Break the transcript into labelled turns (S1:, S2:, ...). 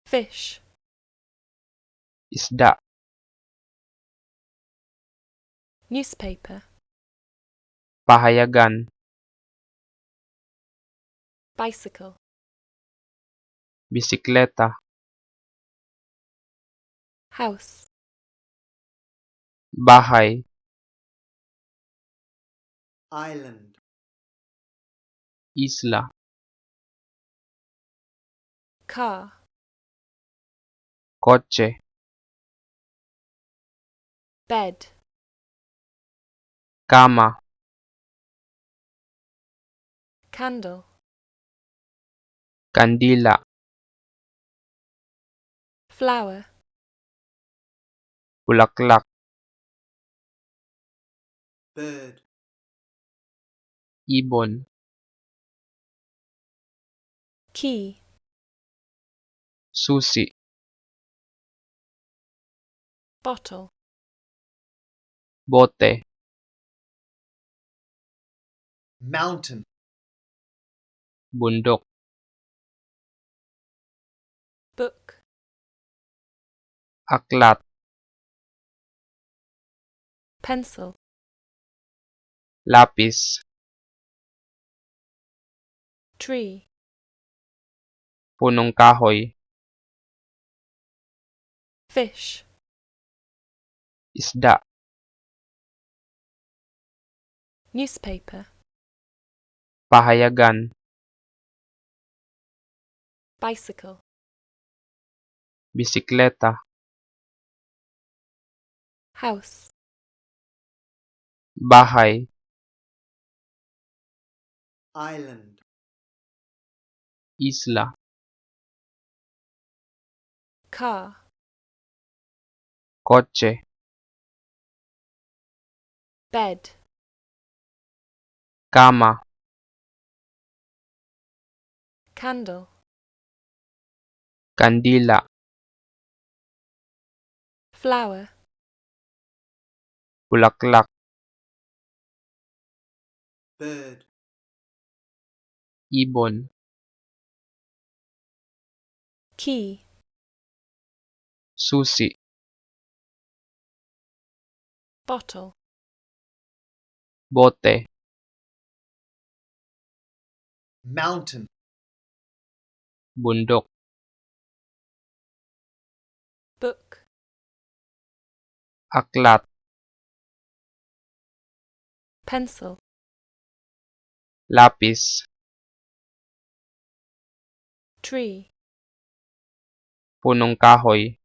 S1: fish,
S2: isda,
S1: newspaper,
S2: pahayagan,
S1: bicycle,
S2: bisikleta,
S1: house,
S2: bahay,
S3: island,
S2: isla,
S1: car,
S2: kotse,
S1: bed,
S2: kama,
S1: candle,
S2: kandila,
S1: flower,
S2: bulaklak,
S3: bird,
S2: ibon,
S1: key,
S2: susi,
S1: bottle,
S2: bote,
S3: mountain,
S2: bundok,
S1: book,
S2: aklat,
S1: pencil,
S2: lapis,
S1: tree,
S2: punong kahoy,
S1: fish,
S2: isda,
S1: newspaper,
S2: pahayagan,
S1: bicycle,
S2: bisikleta,
S1: house,
S2: bahay,
S3: island,
S2: isla,
S1: car,
S2: kotse,
S1: bed,
S2: kama,
S1: candle,
S2: kandila,
S1: flower,
S2: bulaklak,
S3: bird,
S2: ibon,
S1: key,
S2: susi,
S1: bottle,
S2: bote,
S3: mountain,
S2: bundok,
S1: book,
S2: aklat,
S1: pencil,
S2: lapis,
S1: tree,
S2: punong kahoy,